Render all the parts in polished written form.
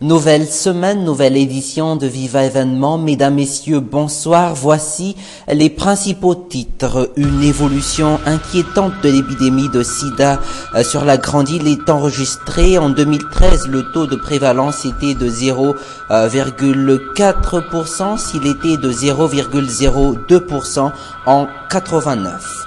Nouvelle semaine, nouvelle édition de Viva Événement. Mesdames, Messieurs, bonsoir. Voici les principaux titres. Une évolution inquiétante de l'épidémie de sida sur la grande île est enregistrée. En 2013, le taux de prévalence était de 0,4%, s'il était de 0,02% en 89.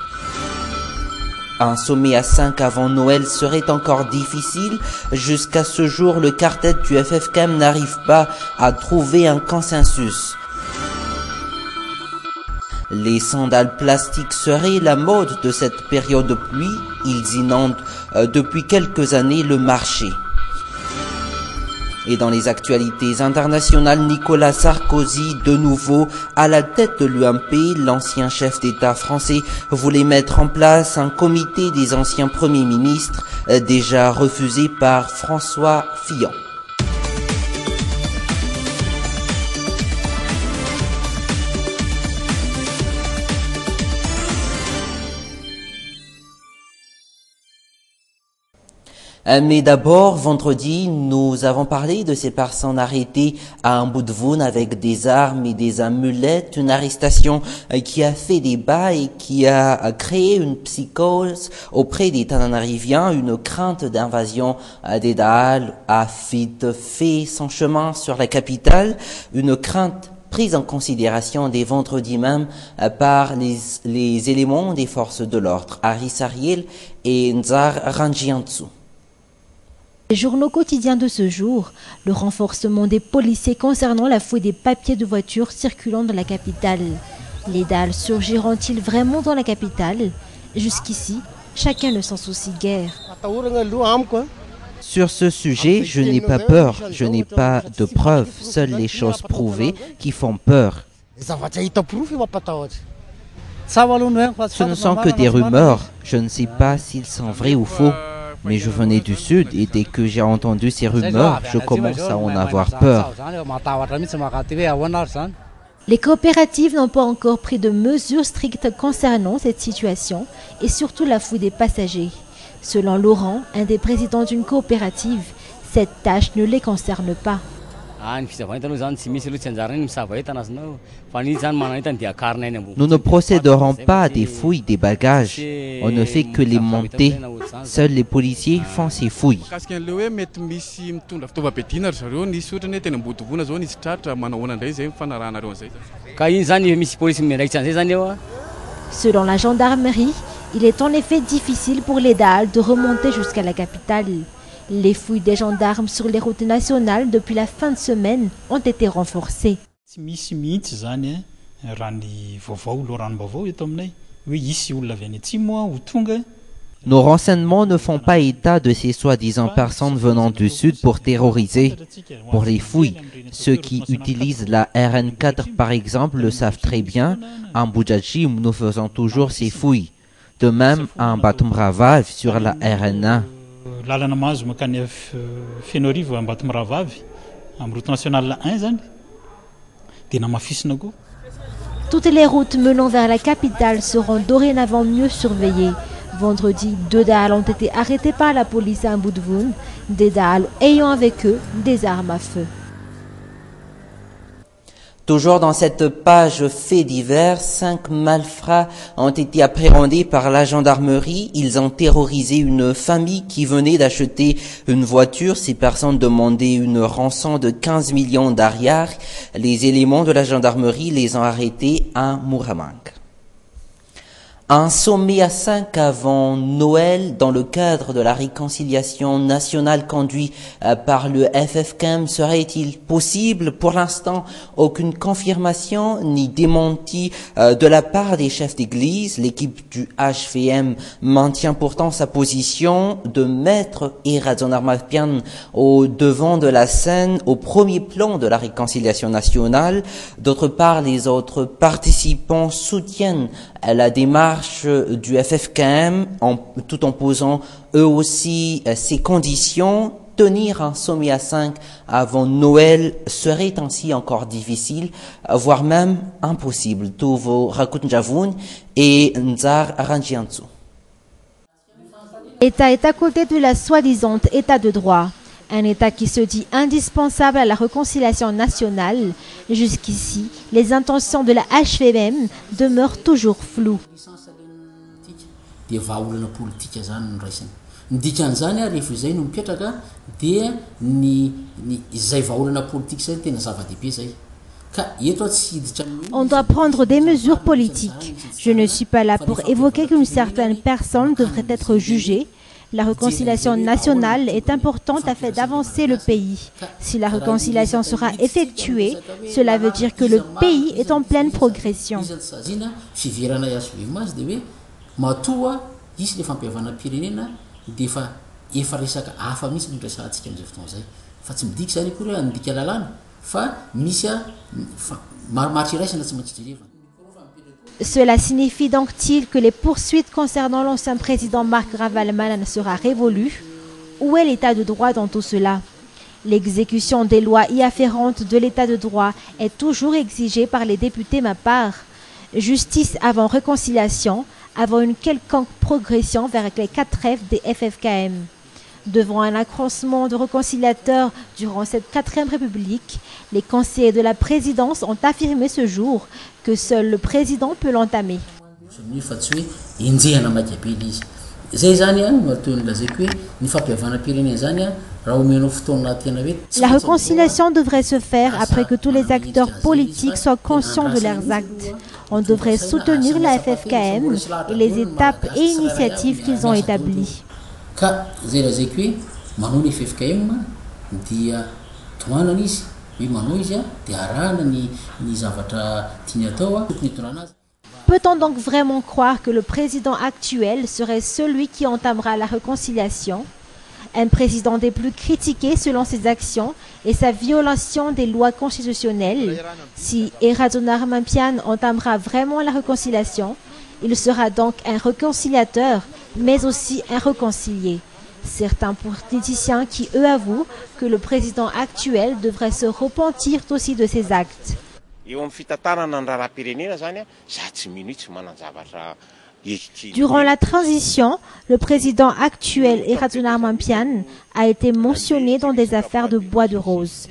Un sommet à 5 avant Noël serait encore difficile. Jusqu'à ce jour, le quartet du FFCAM n'arrive pas à trouver un consensus. Les sandales plastiques seraient la mode de cette période de pluie. Ils inondent depuis quelques années le marché. Et dans les actualités internationales, Nicolas Sarkozy, de nouveau à la tête de l'UMP, l'ancien chef d'État français voulait mettre en place un comité des anciens premiers ministres, déjà refusé par François Fillon. Mais d'abord, vendredi, nous avons parlé de ces personnes arrêtées à Mbudvoun avec des armes et des amulettes, une arrestation qui a fait débat et qui a créé une psychose auprès des Tananariviens. Une crainte d'invasion des Dahal a vite fait son chemin sur la capitale, une crainte prise en considération dès vendredi même par les éléments des forces de l'ordre, Aris Ariel et Nzar Ranjiantsu. Les journaux quotidiens de ce jour, le renforcement des policiers concernant la fouille des papiers de voitures circulant dans la capitale. Les Dahal surgiront-ils vraiment dans la capitale? Jusqu'ici, chacun ne s'en soucie guère. Sur ce sujet, je n'ai pas peur, je n'ai pas de preuves, seules les choses prouvées qui font peur. Ce ne sont que des rumeurs, je ne sais pas s'ils sont vrais ou faux. Mais je venais du sud et dès que j'ai entendu ces rumeurs, je commence à en avoir peur. Les coopératives n'ont pas encore pris de mesures strictes concernant cette situation et surtout la fouille des passagers. Selon Laurent, un des présidents d'une coopérative, cette tâche ne les concerne pas. Nous ne procéderons pas à des fouilles des bagages. On ne fait que les monter. Seuls les policiers font ces fouilles. Selon la gendarmerie, il est en effet difficile pour les Dahal de remonter jusqu'à la capitale. Les fouilles des gendarmes sur les routes nationales depuis la fin de semaine ont été renforcées. Nos renseignements ne font pas état de ces soi-disant personnes venant du sud pour terroriser. Pour les fouilles, ceux qui utilisent la RN4 par exemple le savent très bien. En Boudjadji, nous faisons toujours ces fouilles. De même, en Batumravav sur la RN1. Toutes les routes menant vers la capitale seront dorénavant mieux surveillées. Vendredi, 2 Dahal ont été arrêtés par la police à Mbudvoun, des Dahal ayant avec eux des armes à feu. Toujours dans cette page faits divers, 5 malfrats ont été appréhendés par la gendarmerie. Ils ont terrorisé une famille qui venait d'acheter une voiture. Ces personnes demandaient une rançon de 15 millions d'ariars. Les éléments de la gendarmerie les ont arrêtés à Muramang. Un sommet à 5 avant Noël dans le cadre de la réconciliation nationale conduit par le FFCAM serait-il possible? Pour l'instant, aucune confirmation ni démenti de la part des chefs d'église. L'équipe du HVM maintient pourtant sa position de mettre Irazon Armapian au devant de la scène, au premier plan de la réconciliation nationale. D'autre part, les autres participants soutiennent la démarche du FFCAM tout en posant eux aussi ces conditions. Tenir un sommet à 5 avant Noël serait ainsi encore difficile, voire même impossible. Tuvo Rakutnjavoun et Nzar Ranjiantsu. L'État est à côté de la soi-disant état de droit. Un État qui se dit indispensable à la réconciliation nationale. Jusqu'ici, les intentions de la HVM demeurent toujours floues. On doit prendre des mesures politiques. Je ne suis pas là pour évoquer qu'une certaine personne devrait être jugée. La réconciliation nationale est importante afin d'avancer le pays. Si la réconciliation sera effectuée, cela veut dire que le pays est en pleine progression. Cela signifie donc-il que les poursuites concernant l'ancien président Marc Ravalomanana sera révolue? Où est l'état de droit dans tout cela? L'exécution des lois y afférentes de l'état de droit est toujours exigée par les députés Mapar. Justice avant réconciliation, avant une quelconque progression vers les 4 F des FFKM. Devant un accroissement de réconciliateurs durant cette 4e République, les conseillers de la présidence ont affirmé ce jour que seul le président peut l'entamer. La réconciliation devrait se faire après que tous les acteurs politiques soient conscients de leurs actes. On devrait soutenir la FFKM et les étapes et initiatives qu'ils ont établies. Peut-on donc vraiment croire que le président actuel serait celui qui entamera la réconciliation? Un président des plus critiqués selon ses actions et sa violation des lois constitutionnelles. Si Eraduna Ramampian entamera vraiment la réconciliation, il sera donc un réconciliateur, mais aussi un réconcilié. Certains politiciens qui, eux, avouent que le président actuel devrait se repentir aussi de ses actes. Durant la transition, le président actuel, Eraduna Ramampian, a été mentionné dans des affaires de bois de rose.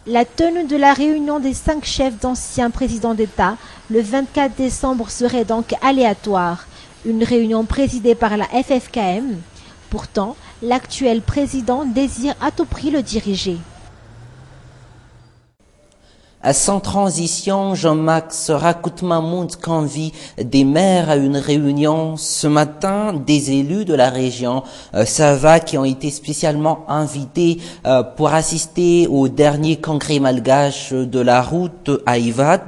La tenue de la réunion des 5 chefs d'anciens présidents d'État le 24 décembre serait donc aléatoire, une réunion présidée par la FFKM. Pourtant, l'actuel président désire à tout prix le diriger. Sans transition, Jean-Max Rakutmamoud convie des maires à une réunion ce matin des élus de la région Sava qui ont été spécialement invités pour assister au dernier congrès malgache de la route à Ivat.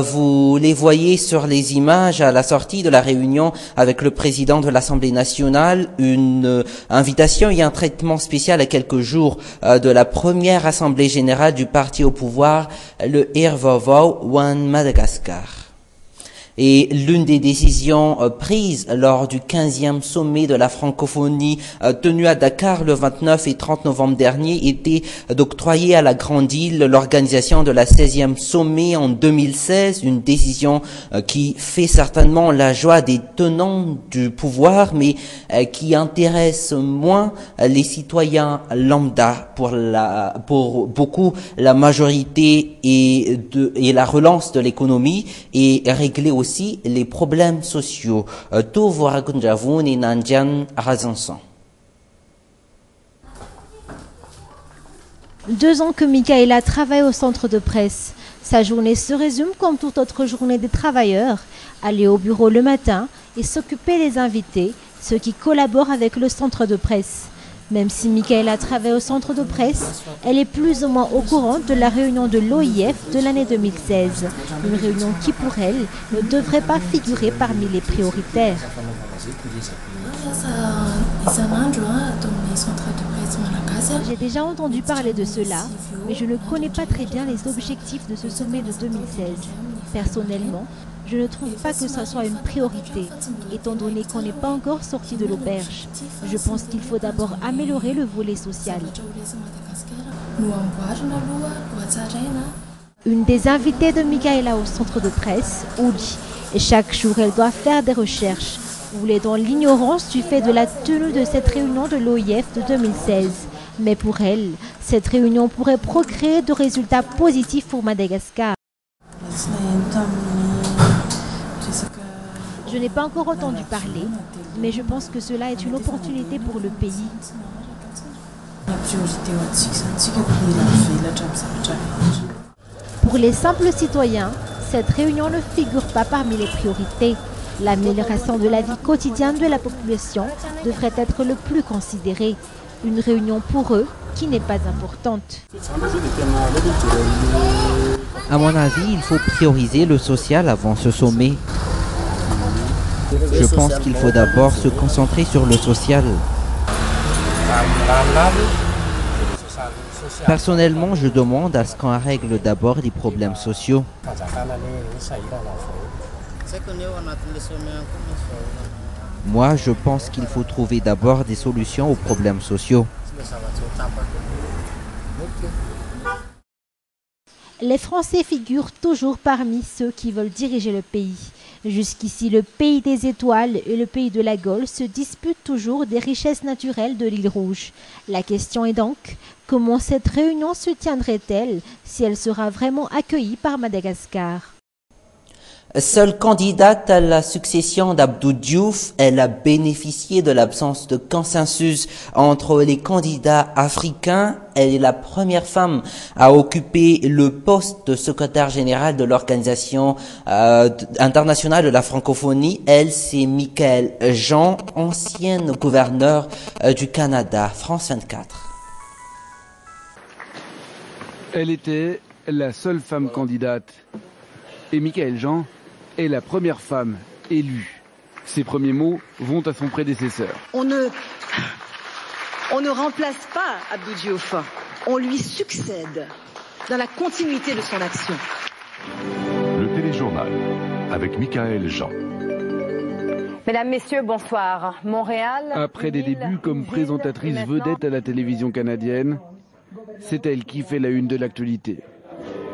Vous les voyez sur les images à la sortie de la réunion avec le président de l'Assemblée nationale, une invitation et un traitement spécial à quelques jours de la première assemblée générale du parti au pouvoir, le Irvovau One Madagascar. Et l'une des décisions prises lors du 15e sommet de la francophonie tenu à Dakar le 29 et 30 novembre dernier était d'octroyer à la Grande Île l'organisation de la 16e sommet en 2016, une décision qui fait certainement la joie des tenants du pouvoir, mais qui intéresse moins les citoyens lambda. Pour beaucoup, la majorité et la relance de l'économie et régler aussi les problèmes sociaux. Tout vous raconte et Nandian Razanson. 2 ans que Michaela travaille au centre de presse. Sa journée se résume comme toute autre journée des travailleurs. Aller au bureau le matin et s'occuper des invités, ceux qui collaborent avec le centre de presse. Même si Michaela travaille au centre de presse, elle est plus ou moins au courant de la réunion de l'OIF de l'année 2016. Une réunion qui, pour elle, ne devrait pas figurer parmi les prioritaires. J'ai déjà entendu parler de cela, mais je ne connais pas très bien les objectifs de ce sommet de 2016. Personnellement, je ne trouve pas que ce soit une priorité, étant donné qu'on n'est pas encore sorti de l'auberge. Je pense qu'il faut d'abord améliorer le volet social. Une des invitées de Michaela au centre de presse, Oudi, Et chaque jour, elle doit faire des recherches. Ou elle est dans l'ignorance du fait de la tenue de cette réunion de l'OIF de 2016. Mais pour elle, cette réunion pourrait procréer de résultats positifs pour Madagascar. Je n'ai pas encore entendu parler, mais je pense que cela est une opportunité pour le pays. Pour les simples citoyens, cette réunion ne figure pas parmi les priorités. L'amélioration de la vie quotidienne de la population devrait être le plus considéré. Une réunion pour eux qui n'est pas importante. À mon avis, il faut prioriser le social avant ce sommet. Je pense qu'il faut d'abord se concentrer sur le social. Personnellement, je demande à ce qu'on règle d'abord les problèmes sociaux. Moi, je pense qu'il faut trouver d'abord des solutions aux problèmes sociaux. Les Français figurent toujours parmi ceux qui veulent diriger le pays. Jusqu'ici, le pays des étoiles et le pays de la Gaule se disputent toujours des richesses naturelles de l'île Rouge. La question est donc, comment cette réunion se tiendrait-elle si elle sera vraiment accueillie par Madagascar ? Seule candidate à la succession d'Abdou Diouf, elle a bénéficié de l'absence de consensus entre les candidats africains. Elle est la première femme à occuper le poste de secrétaire général de l'Organisation internationale de la francophonie. Elle, c'est Michaëlle Jean, ancienne gouverneure du Canada. France 24. Elle était la seule femme candidate. Et Michaëlle Jean est la première femme élue. Ses premiers mots vont à son prédécesseur. On ne remplace pas Abdou Diouf, on lui succède dans la continuité de son action. Le téléjournal avec Michaëlle Jean. Mesdames, Messieurs, bonsoir. Montréal. Après des débuts comme présentatrice vedette à la télévision canadienne, c'est elle qui fait la une de l'actualité.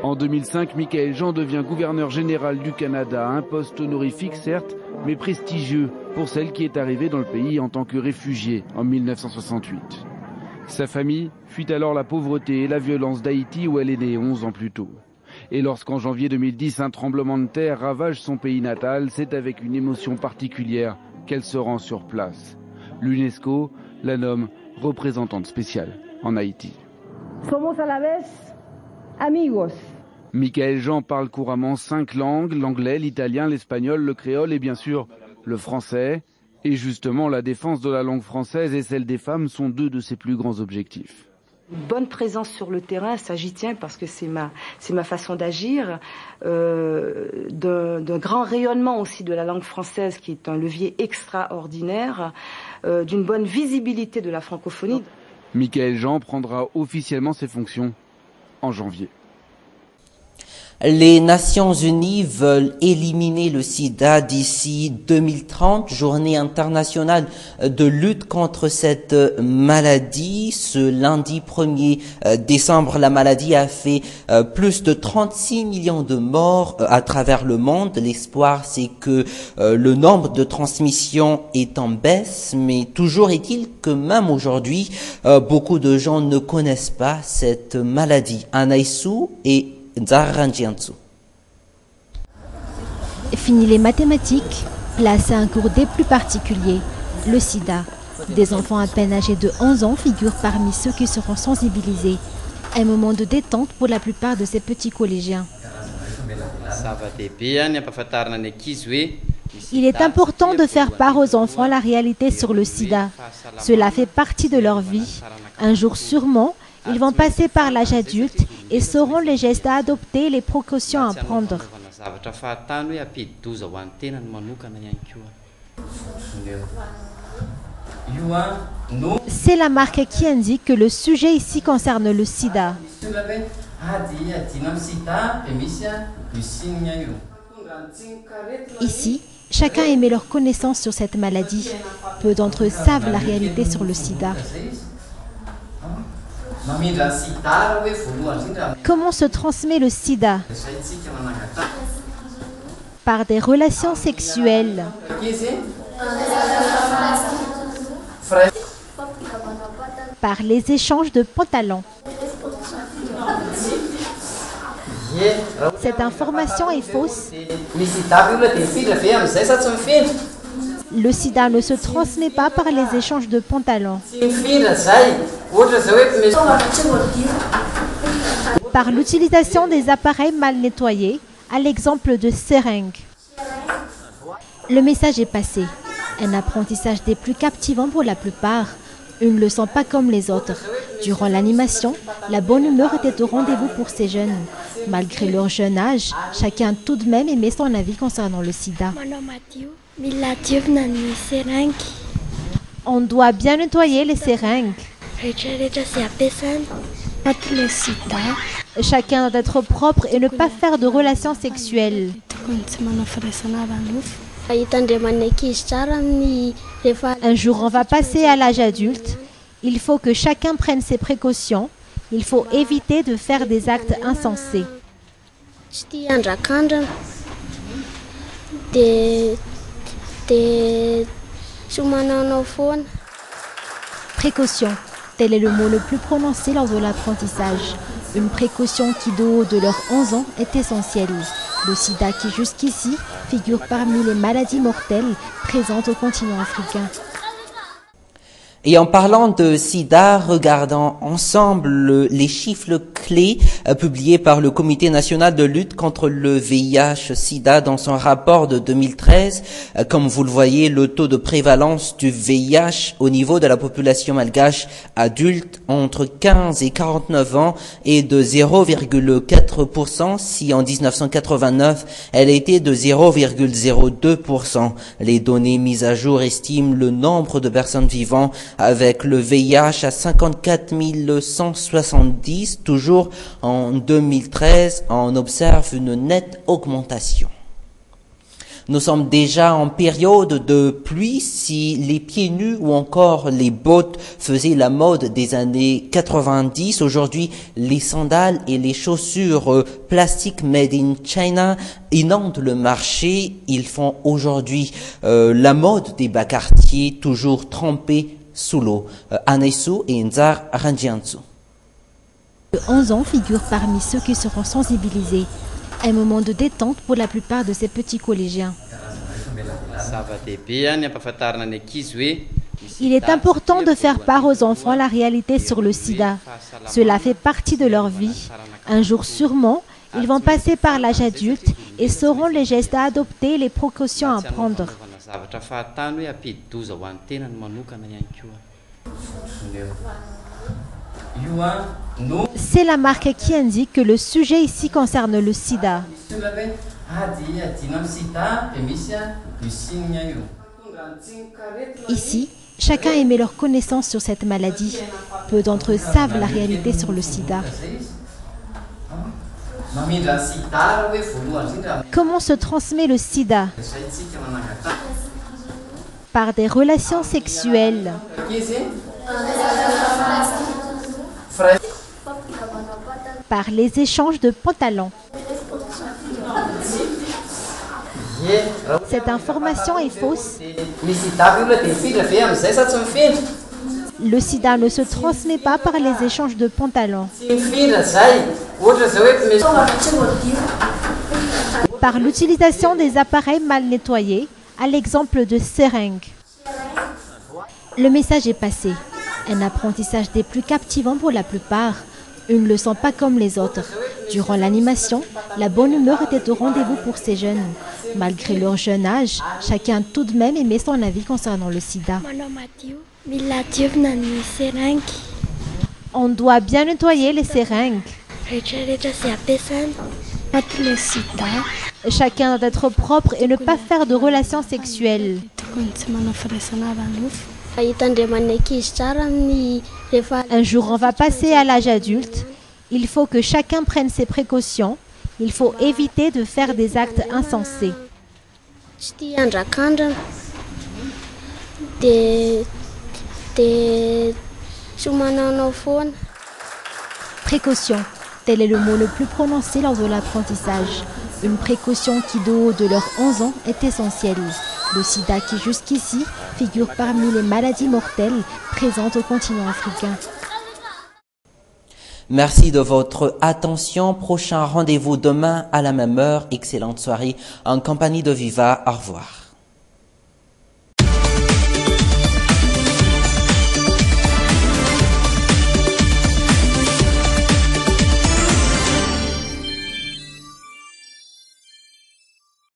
En 2005, Michaëlle Jean devient gouverneur général du Canada, un poste honorifique certes, mais prestigieux pour celle qui est arrivée dans le pays en tant que réfugiée en 1968. Sa famille fuit alors la pauvreté et la violence d'Haïti où elle est née 11 ans plus tôt. Et lorsqu'en janvier 2010, un tremblement de terre ravage son pays natal, c'est avec une émotion particulière qu'elle se rend sur place. L'UNESCO la nomme représentante spéciale en Haïti. Somos a la vez amigos. Michaëlle Jean parle couramment 5 langues, l'anglais, l'italien, l'espagnol, le créole et bien sûr le français. Et justement, la défense de la langue française et celle des femmes sont deux de ses plus grands objectifs. Une bonne présence sur le terrain, ça j'y tiens parce que c'est ma façon d'agir, d'un grand rayonnement aussi de la langue française qui est un levier extraordinaire, d'une bonne visibilité de la francophonie. Michaëlle Jean prendra officiellement ses fonctions en janvier. Les Nations Unies veulent éliminer le sida d'ici 2030, journée internationale de lutte contre cette maladie. Ce lundi 1er décembre, la maladie a fait plus de 36 millions de morts à travers le monde. L'espoir, c'est que le nombre de transmissions est en baisse, mais toujours est-il que même aujourd'hui, beaucoup de gens ne connaissent pas cette maladie. Anaïsou et Fini les mathématiques, place à un cours des plus particuliers, le sida. Des enfants à peine âgés de 11 ans figurent parmi ceux qui seront sensibilisés. Un moment de détente pour la plupart de ces petits collégiens. Il est important de faire part aux enfants la réalité sur le sida. Cela fait partie de leur vie. Un jour sûrement, ils vont passer par l'âge adulte et sauront les gestes à adopter et les précautions à prendre. C'est la marque qui indique que le sujet ici concerne le sida. Ici, chacun émet leur connaissance sur cette maladie. Peu d'entre eux savent la réalité sur le sida. Comment se transmet le sida? Par des relations sexuelles. Par les échanges de pantalons. Cette information est fausse. Le sida ne se transmet pas par les échanges de pantalons. Par l'utilisation des appareils mal nettoyés, à l'exemple de seringues. Le message est passé. Un apprentissage des plus captivants pour la plupart. Une leçon pas comme les autres. Durant l'animation, la bonne humeur était au rendez-vous pour ces jeunes. Malgré leur jeune âge, chacun tout de même aimait son avis concernant le sida. On doit bien nettoyer les seringues. Chacun doit être propre et ne pas faire de relations sexuelles. Un jour, on va passer à l'âge adulte. Il faut que chacun prenne ses précautions. Il faut éviter de faire des actes insensés. Précaution, tel est le mot le plus prononcé lors de l'apprentissage. Une précaution qui, de haut de leurs 11 ans, est essentielle. Le sida qui, jusqu'ici, figure parmi les maladies mortelles présentes au continent africain. Et en parlant de sida, regardons ensemble les chiffres clés publiés par le Comité national de lutte contre le VIH-Sida dans son rapport de 2013. Comme vous le voyez, le taux de prévalence du VIH au niveau de la population malgache adulte entre 15 et 49 ans est de 0,4% si en 1989 elle était de 0,02%. Les données mises à jour estiment le nombre de personnes vivant avec le VIH à 54 170. Toujours en 2013, on observe une nette augmentation. Nous sommes déjà en période de pluie. Si les pieds nus ou encore les bottes faisaient la mode des années 90, aujourd'hui les sandales et les chaussures plastiques made in China inondent le marché. Ils font aujourd'hui la mode des bas quartiers toujours trempés sous l'eau. Anaisu et Nzar Ranjiansu. De 11 ans figure parmi ceux qui seront sensibilisés. Un moment de détente pour la plupart de ces petits collégiens. Il est important de faire part aux enfants la réalité sur le sida. Cela fait partie de leur vie. Un jour sûrement, ils vont passer par l'âge adulte et sauront les gestes à adopter et les précautions à prendre. C'est la marque qui indique que le sujet ici concerne le sida. Ici, chacun émet leur connaissance sur cette maladie. Peu d'entre eux savent la réalité sur le sida. Comment se transmet le sida? Par des relations sexuelles. Par les échanges de pantalons. Cette information est fausse. Le sida ne se transmet pas par les échanges de pantalons. Par l'utilisation des appareils mal nettoyés, à l'exemple de seringues. Le message est passé. Un apprentissage des plus captivants pour la plupart. Une leçon pas comme les autres. Durant l'animation, la bonne humeur était au rendez-vous pour ces jeunes. Malgré leur jeune âge, chacun tout de même aimait son avis concernant le sida. On doit bien nettoyer les seringues. Chacun doit être propre et ne pas faire de relations sexuelles. Un jour, on va passer à l'âge adulte. Il faut que chacun prenne ses précautions. Il faut éviter de faire des actes insensés. Précaution, tel est le mot le plus prononcé lors de l'apprentissage. Une précaution qui, de haut de leurs 11 ans, est essentielle. Le sida qui, jusqu'ici, figure parmi les maladies mortelles présentes au continent africain. Merci de votre attention. Prochain rendez-vous demain à la même heure. Excellente soirée en compagnie de Viva. Au revoir.